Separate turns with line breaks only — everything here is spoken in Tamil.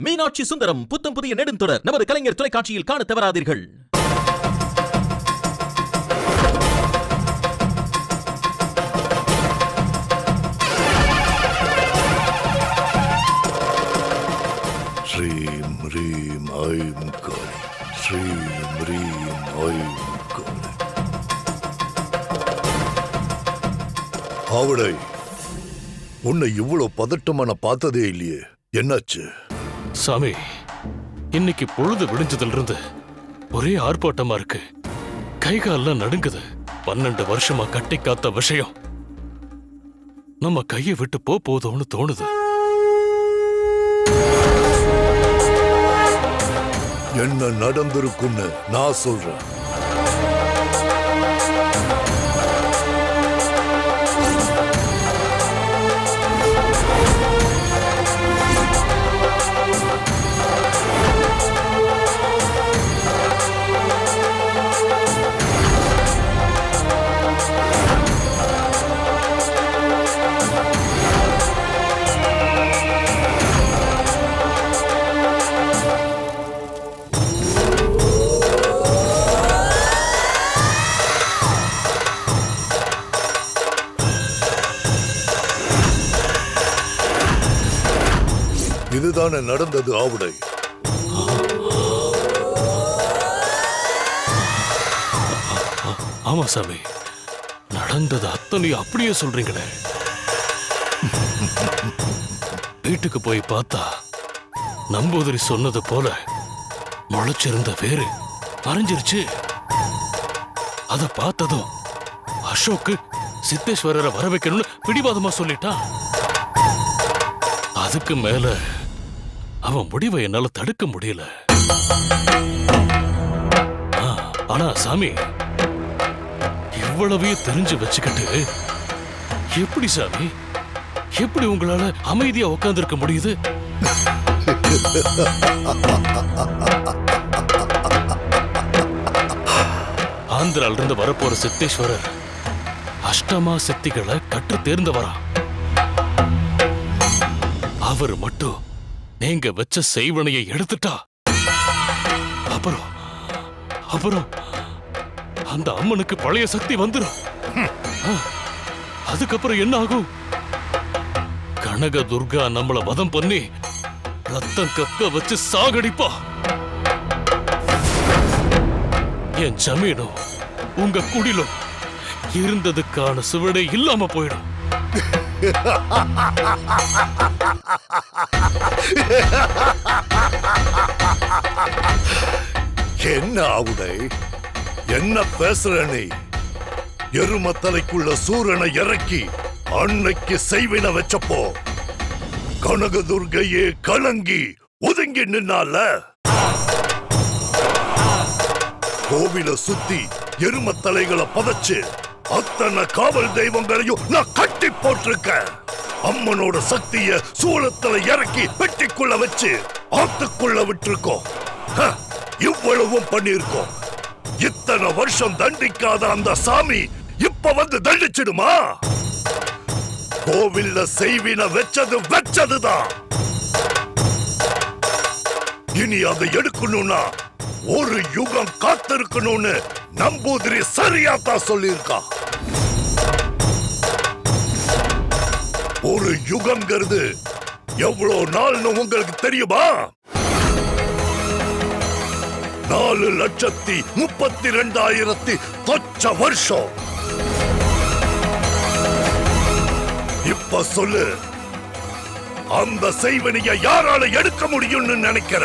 மீனாட்சி சுந்தரம் புத்தம் புதிய நெடுந்தொடர் நமது கலைஞர் தொலைக்காட்சியில் காண தவறாதீர்கள்.
ஸ்ரீம் ரீம் ஐம் காளி, ஸ்ரீம் ரீம் ஐம் காளி. ஆவடை, உன்னை இவ்வளவு பதட்டமா நான் பார்த்ததே இல்லையே, என்னாச்சு?
சாமி, இன்னைக்கு பொழுது விடிஞ்சதுல இருந்து ஒரே ஆர்ப்பாட்டமா இருக்கு. கைகாலெல்லாம் நடுங்குது. 12 வருஷமா கட்டி காத்த விஷயம் நம்ம கையை விட்டு போதோன்னு தோணுது.
என்ன நடந்திருக்குன்னு நான் சொல்றேன். இதுதானே நடந்தது ஆவுடை.
ஆமா சாமி, நடந்தது அத்தனையும் அப்படியே சொல்றீங்களே. வீட்டுக்கு போய் பார்த்தா நம்பூதிரி சொன்னது போல முளைச்சிருந்த வேறு மறைஞ்சிருச்சு. அத பார்த்ததும் அசோக்கு சித்தேஸ்வரரை வர வைக்கணும்னு பிடிவாதமா சொல்லிட்டான். அதுக்கு மேல அவன் முடிவை என்னால தடுக்க முடியல. ஆனா சாமி, இவ்வளவையும் தெரிஞ்சு வச்சுக்கிட்டு எப்படி சாமி, எப்படி உங்களால அமைதியா உட்கார்ந்திருக்க முடியுது? ஆந்திரால இருந்து வரப்போற சித்தேஸ்வரர் அஷ்டமா சித்திகளை கற்று தேர்ந்தவரா. அவர் மட்டும் நீங்க வச்ச செய்வனையை எடுத்துட்டா அப்புறம் அந்த அம்மனுக்கு பழைய சக்தி வந்துடும். அதுக்கப்புறம் என்ன ஆகும்? கனக துர்கா நம்மள வதம் பண்ணி ரத்தம் கக்க வச்சு சாகடிப்பா. என் ஜமீனும் உங்க குடிலும் இருந்ததுக்கான சுவடே இல்லாம போயிடும்.
என்ன ஆவுடை, என்ன பேசுற நீ? எருமத்தலைக்குள்ள சூரனை இறக்கி அன்னைக்கு செய்வின வச்சப்போ கனகதுர்கையே கலங்கி ஒதுங்கி நின்னால. கோவில சுத்தி எருமத்தலைகளை பதச்சு அத்தனை காவல் தெய்வங்களையும் நான் கட்டி போட்டிருக்கேன். அம்மனோட சக்திய சூளத்துல இறக்கி பெட்டிக்குள்ள வச்சு ஆத்துக்குள்ள விட்டுருக்கோம். இவ்வளவும் பண்ணிருக்கோம். இத்தனை வருஷம் தண்டிக்காத அந்த சாமி இப்ப வந்து தண்டிச்சிடுமா? கோவில்ல செய்வின வச்சதுதான். இனி அதை எடுக்கணும்னா ஒரு யுகம் காத்திருக்கணும்னு நம்பூதிரி சரியாத்தான் சொல்லியிருக்கா. ஒரு யுகம்ங்கிறது எவ்வளவு நாள்னு உங்களுக்கு தெரியுமா? 4,32,000 தொச்ச வருஷம். இப்ப சொல்லு, அந்த செய்வனைய யாரால எடுக்க முடியும்னு நினைக்கிற?